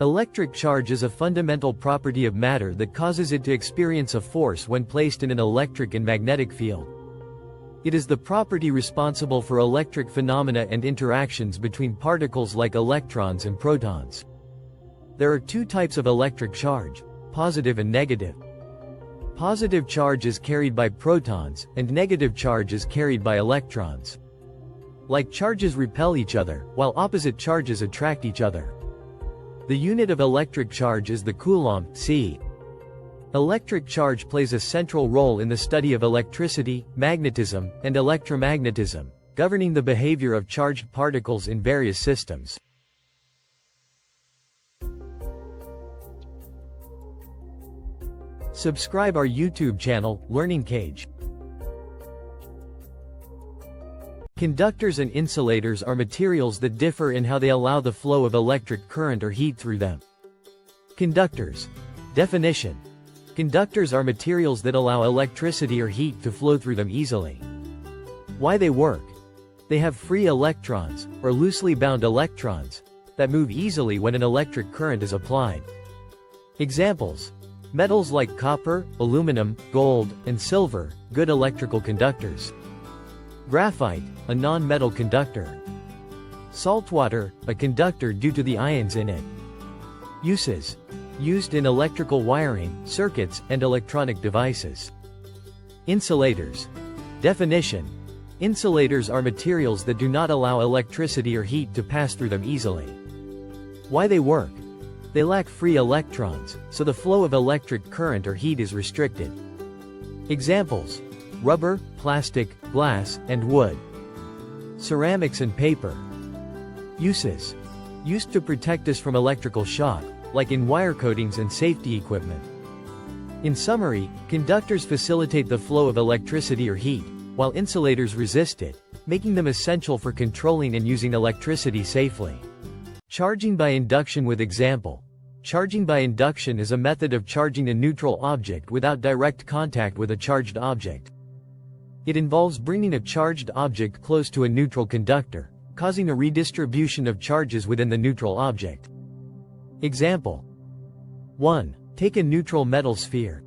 Electric charge is a fundamental property of matter that causes it to experience a force when placed in an electric and magnetic field. It is the property responsible for electric phenomena and interactions between particles like electrons and protons. There are two types of electric charge, positive and negative. Positive charge is carried by protons, and negative charge is carried by electrons. Like charges repel each other, while opposite charges attract each other. The unit of electric charge is the coulomb, c. Electric charge plays a central role in the study of electricity, magnetism, and electromagnetism, governing the behavior of charged particles in various systems. Subscribe our YouTube channel, Learning Cage. Conductors and insulators are materials that differ in how they allow the flow of electric current or heat through them. Conductors. Definition. Conductors are materials that allow electricity or heat to flow through them easily. Why they work. They have free electrons, or loosely bound electrons, that move easily when an electric current is applied. Examples. Metals like copper, aluminum, gold, and silver, good electrical conductors. Graphite, a non-metal conductor. Saltwater, a conductor due to the ions in it. Uses. Used in electrical wiring, circuits, and electronic devices. Insulators. Definition. Insulators are materials that do not allow electricity or heat to pass through them easily. Why they work. They lack free electrons, so the flow of electric current or heat is restricted. Examples. Rubber, plastic, glass, and wood. Ceramics and paper. Uses. Used to protect us from electrical shock, like in wire coatings and safety equipment. In summary, conductors facilitate the flow of electricity or heat, while insulators resist it, making them essential for controlling and using electricity safely. Charging by induction with example. Charging by induction is a method of charging a neutral object without direct contact with a charged object. It involves bringing a charged object close to a neutral conductor, causing a redistribution of charges within the neutral object. Example. 1. Take a neutral metal sphere.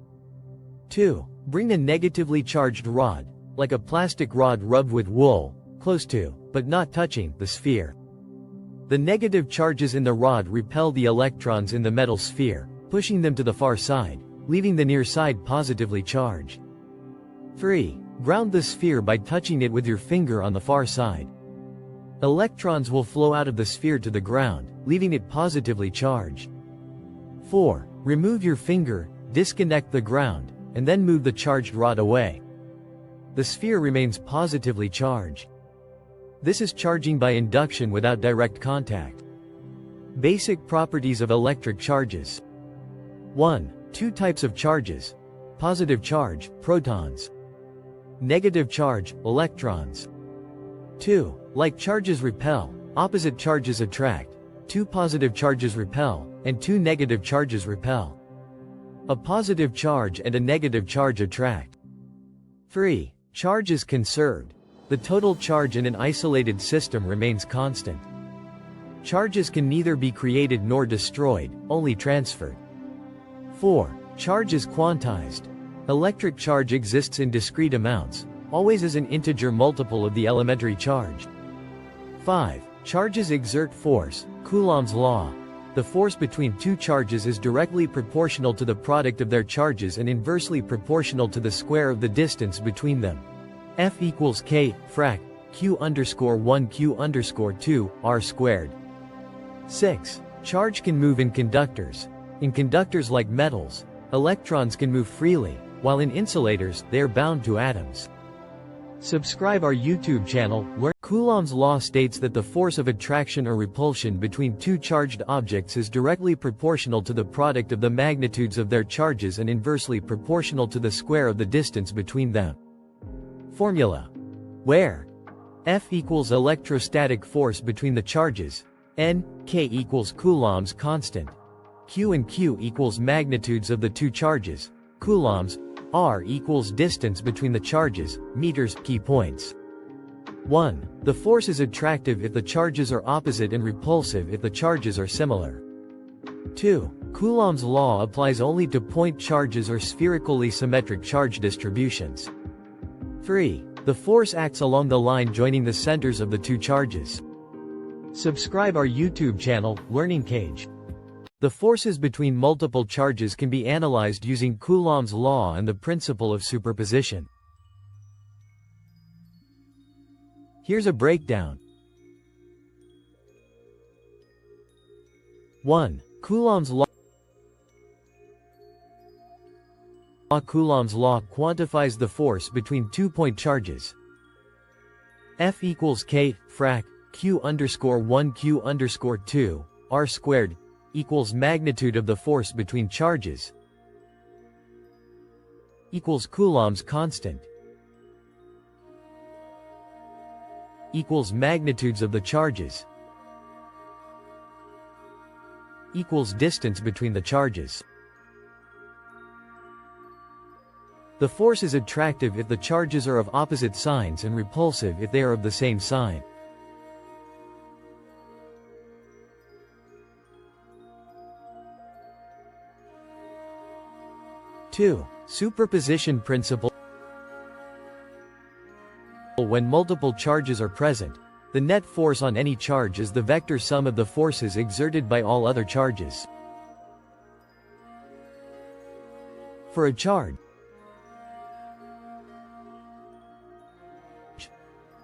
2. Bring a negatively charged rod, like a plastic rod rubbed with wool, close to, but not touching, the sphere. The negative charges in the rod repel the electrons in the metal sphere, pushing them to the far side, leaving the near side positively charged. 3. Ground the sphere by touching it with your finger on the far side. Electrons will flow out of the sphere to the ground, leaving it positively charged. 4. Remove your finger, disconnect the ground, and then move the charged rod away. The sphere remains positively charged. This is charging by induction without direct contact. Basic properties of electric charges. 1. Two types of charges. Positive charge, protons. Negative charge, electrons. 2. Like charges repel, opposite charges attract. 2 positive charges repel, and 2 negative charges repel. A positive charge and a negative charge attract. 3. Charge is conserved. The total charge in an isolated system remains constant. Charges can neither be created nor destroyed, only transferred. 4. Charge is quantized. Electric charge exists in discrete amounts, always as an integer multiple of the elementary charge. 5. Charges exert force, Coulomb's law. The force between two charges is directly proportional to the product of their charges and inversely proportional to the square of the distance between them. F equals K, frac, Q underscore 1 Q underscore 2, R squared. 6. Charge can move in conductors. In conductors like metals, electrons can move freely, while in insulators, they are bound to atoms. Subscribe our YouTube channel, Learn. Coulomb's law states that the force of attraction or repulsion between two charged objects is directly proportional to the product of the magnitudes of their charges and inversely proportional to the square of the distance between them. Formula. Where F equals electrostatic force between the charges, N, K equals Coulomb's constant, Q and Q equals magnitudes of the two charges, coulombs, R equals distance between the charges, meters, key points. 1. The force is attractive if the charges are opposite and repulsive if the charges are similar. 2. Coulomb's law applies only to point charges or spherically symmetric charge distributions. 3. The force acts along the line joining the centers of the two charges. Subscribe our YouTube channel, Learning Cage. The forces between multiple charges can be analyzed using Coulomb's law and the principle of superposition. Here's a breakdown. 1. Coulomb's law. Coulomb's law quantifies the force between two-point charges. F equals K, frac, Q underscore 1 Q underscore 2, R squared, equals magnitude of the force between charges, equals Coulomb's constant, equals magnitudes of the charges, equals distance between the charges. The force is attractive if the charges are of opposite signs and repulsive if they are of the same sign. Two. Superposition principle. When multiple charges are present, the net force on any charge is the vector sum of the forces exerted by all other charges. For a charge,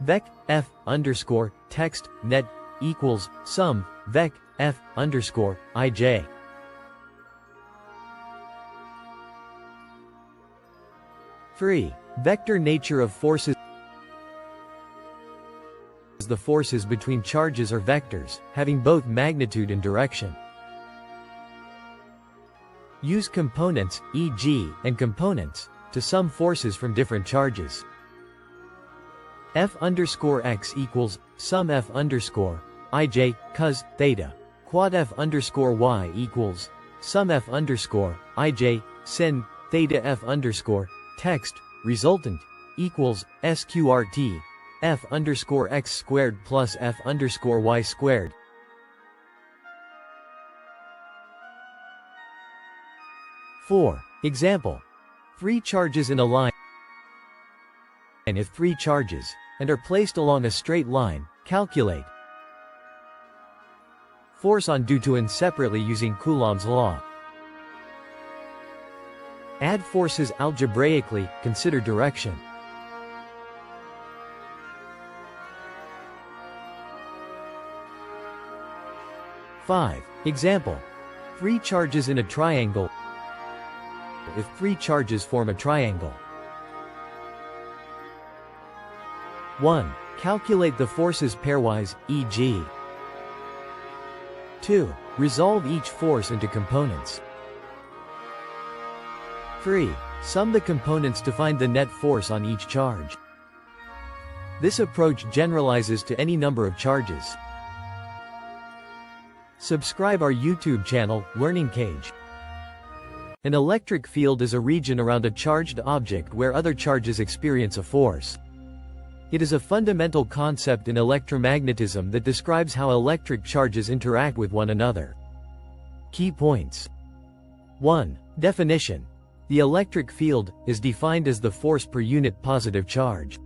vec f underscore text net equals sum vec f underscore ij. Three. Vector nature of forces. The forces between charges are vectors, having both magnitude and direction. Use components, e.g., and components, to sum forces from different charges. F underscore x equals sum F underscore ij cos theta. Quad F underscore y equals sum F underscore ij sin theta F underscore text resultant equals sqrt F underscore x squared plus F underscore y squared. Four. Example. Three charges in a line. And if three charges, and are placed along a straight line, calculate force on due to and separately using Coulomb's law. Add forces algebraically, consider direction. Five. Example. Three charges in a triangle. If three charges form a triangle. 1. Calculate the forces pairwise, e.g. 2. Resolve each force into components. 3. Sum the components to find the net force on each charge. This approach generalizes to any number of charges. Subscribe our YouTube channel, Learning Cage. An electric field is a region around a charged object where other charges experience a force. It is a fundamental concept in electromagnetism that describes how electric charges interact with one another. Key points. 1. Definition. The electric field is defined as the force per unit positive charge.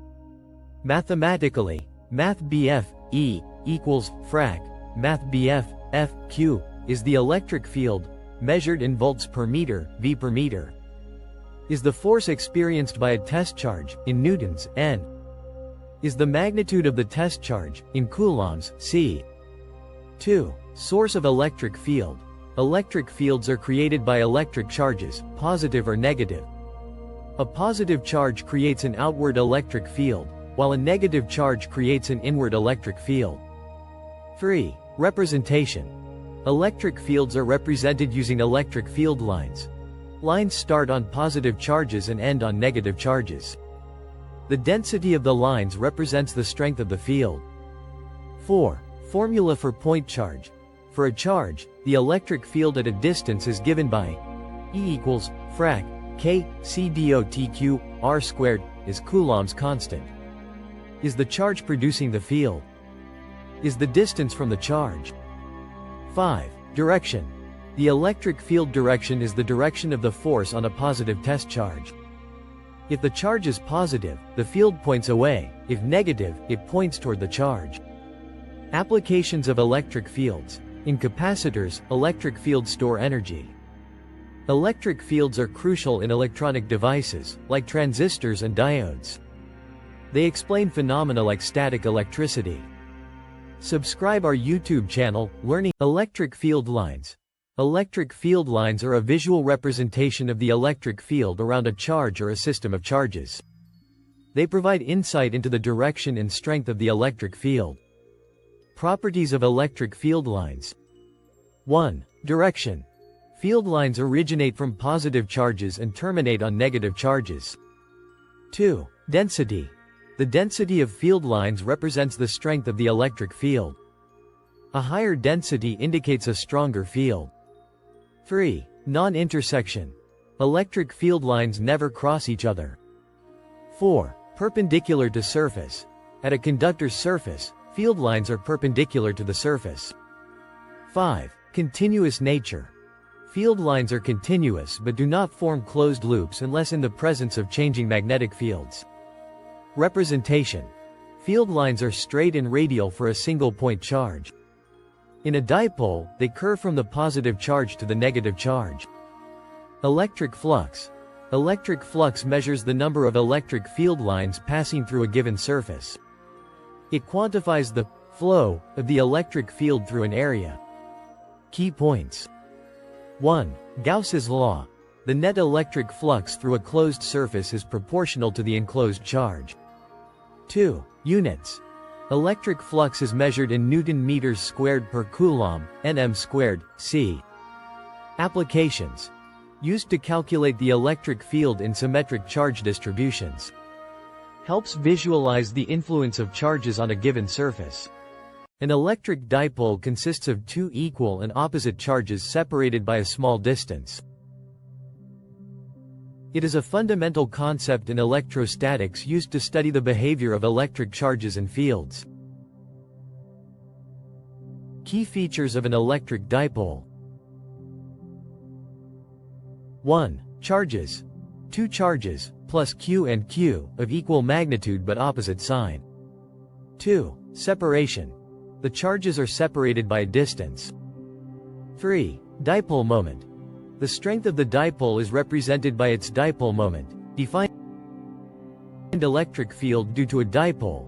Mathematically, Math BF E equals frac Math BF F Q is the electric field, measured in volts per meter, V per meter. Is the force experienced by a test charge, in newtons, N. Is the magnitude of the test charge, in coulombs, C. 2. Source of electric field. Electric fields are created by electric charges, positive or negative. A positive charge creates an outward electric field, while a negative charge creates an inward electric field. 3. Representation. Electric fields are represented using electric field lines. Lines start on positive charges and end on negative charges. The density of the lines represents the strength of the field. 4. Formula for point charge. For a charge, the electric field at a distance is given by E equals frac K C dot Q R squared is Coulomb's constant. Is the charge producing the field? Is the distance from the charge? 5. Direction. The electric field direction is the direction of the force on a positive test charge. If the charge is positive, the field points away; if negative, it points toward the charge. Applications of electric fields. In capacitors, electric fields store energy. Electric fields are crucial in electronic devices, like transistors and diodes. They explain phenomena like static electricity. Subscribe our YouTube channel, Learning Electric Field Lines. Electric field lines are a visual representation of the electric field around a charge or a system of charges. They provide insight into the direction and strength of the electric field. Properties of electric field lines. 1. Direction. Field lines originate from positive charges and terminate on negative charges. 2. Density. The density of field lines represents the strength of the electric field. A higher density indicates a stronger field. 3. Non-intersection. Electric field lines never cross each other. 4. Perpendicular to surface. At a conductor's surface, field lines are perpendicular to the surface. 5. Continuous nature. Field lines are continuous but do not form closed loops unless in the presence of changing magnetic fields. Representation. Field lines are straight and radial for a single point charge. In a dipole, they curve from the positive charge to the negative charge. Electric flux. Electric flux measures the number of electric field lines passing through a given surface. It quantifies the flow of the electric field through an area. Key points. 1. Gauss's law. The net electric flux through a closed surface is proportional to the enclosed charge. 2. Units. Electric flux is measured in Newton meters squared per coulomb, nm squared, c. Applications. Used to calculate the electric field in symmetric charge distributions. Helps visualize the influence of charges on a given surface. An electric dipole consists of two equal and opposite charges separated by a small distance. It is a fundamental concept in electrostatics used to study the behavior of electric charges and fields. Key features of an electric dipole. 1. Charges. Two charges, plus Q and Q, of equal magnitude but opposite sign. 2. Separation. The charges are separated by a distance. 3. Dipole moment. The strength of the dipole is represented by its dipole moment, defined electric field due to a dipole.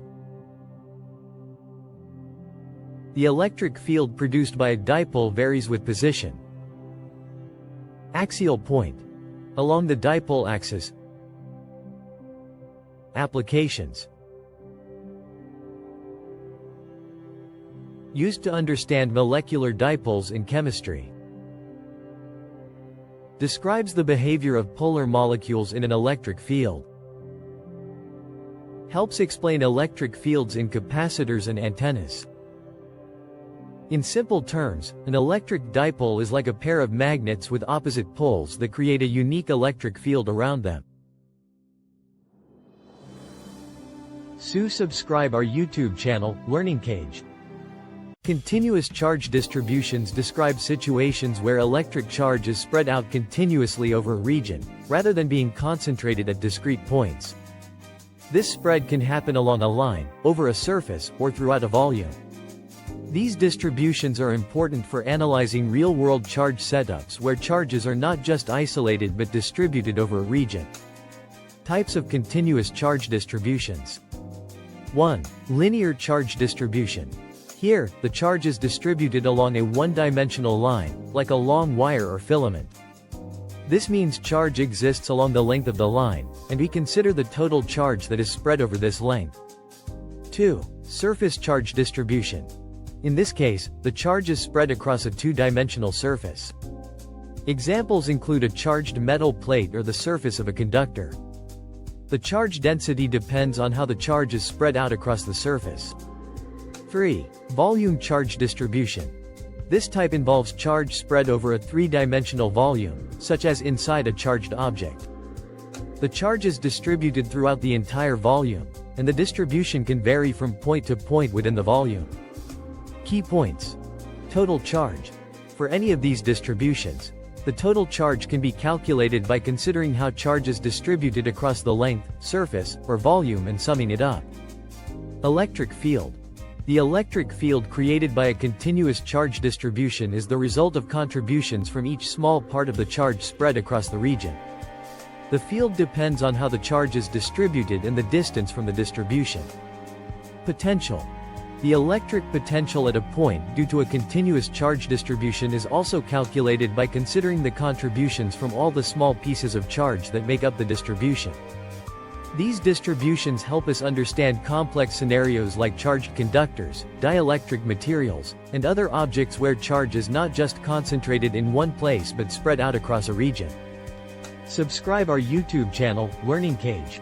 The electric field produced by a dipole varies with position. Axial point. Along the dipole axis. Applications. Used to understand molecular dipoles in chemistry. Describes the behavior of polar molecules in an electric field. Helps explain electric fields in capacitors and antennas. In simple terms, an electric dipole is like a pair of magnets with opposite poles that create a unique electric field around them. Subscribe our YouTube channel, Learning Cage. Continuous charge distributions describe situations where electric charge is spread out continuously over a region, rather than being concentrated at discrete points. This spread can happen along a line, over a surface, or throughout a volume. These distributions are important for analyzing real-world charge setups where charges are not just isolated but distributed over a region. Types of continuous charge distributions. 1. Linear charge distribution. Here, the charge is distributed along a one-dimensional line, like a long wire or filament. This means charge exists along the length of the line, and we consider the total charge that is spread over this length. 2. Surface charge distribution. In this case, the charge is spread across a two-dimensional surface. Examples include a charged metal plate or the surface of a conductor. The charge density depends on how the charge is spread out across the surface. 3. Volume charge distribution. This type involves charge spread over a three-dimensional volume, such as inside a charged object. The charge is distributed throughout the entire volume, and the distribution can vary from point to point within the volume. Key points. Total charge. For any of these distributions, the total charge can be calculated by considering how charge is distributed across the length, surface, or volume and summing it up. Electric field. The electric field created by a continuous charge distribution is the result of contributions from each small part of the charge spread across the region. The field depends on how the charge is distributed and the distance from the distribution. Potential. The electric potential at a point due to a continuous charge distribution is also calculated by considering the contributions from all the small pieces of charge that make up the distribution. These distributions help us understand complex scenarios like charged conductors, dielectric materials, and other objects where charge is not just concentrated in one place but spread out across a region. Subscribe our YouTube channel, Learning Cage.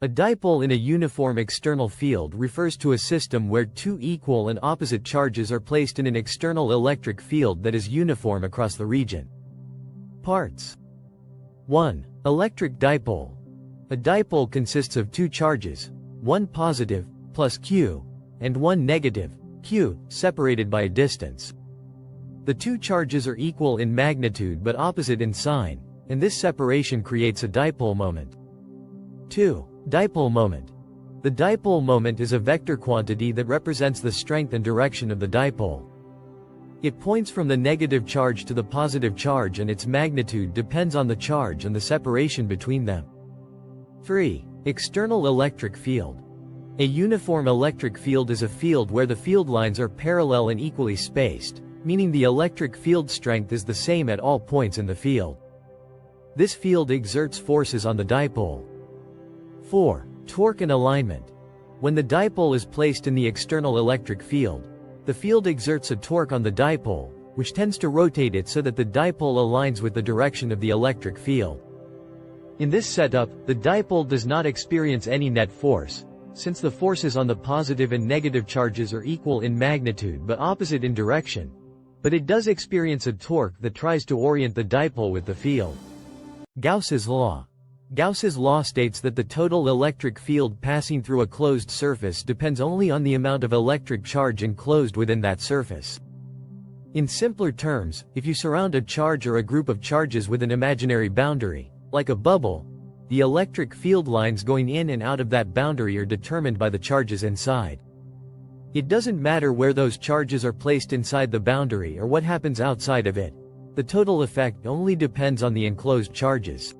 A dipole in a uniform external field refers to a system where two equal and opposite charges are placed in an external electric field that is uniform across the region. Parts. 1. Electric dipole. A dipole consists of two charges, one positive, plus Q, and one negative, Q, separated by a distance. The two charges are equal in magnitude but opposite in sign, and this separation creates a dipole moment. 2. Dipole moment. The dipole moment is a vector quantity that represents the strength and direction of the dipole. It points from the negative charge to the positive charge and its magnitude depends on the charge and the separation between them. 3. External electric field. A uniform electric field is a field where the field lines are parallel and equally spaced, meaning the electric field strength is the same at all points in the field. This field exerts forces on the dipole. 4. Torque and alignment. When the dipole is placed in the external electric field, the field exerts a torque on the dipole, which tends to rotate it so that the dipole aligns with the direction of the electric field. In this setup, the dipole does not experience any net force, since the forces on the positive and negative charges are equal in magnitude but opposite in direction, but it does experience a torque that tries to orient the dipole with the field. Gauss's law. Gauss's law states that the total electric field passing through a closed surface depends only on the amount of electric charge enclosed within that surface. In simpler terms, if you surround a charge or a group of charges with an imaginary boundary, like a bubble, the electric field lines going in and out of that boundary are determined by the charges inside. It doesn't matter where those charges are placed inside the boundary or what happens outside of it. The total effect only depends on the enclosed charges.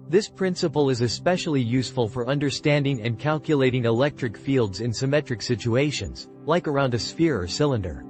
This principle is especially useful for understanding and calculating electric fields in symmetric situations, like around a sphere or cylinder.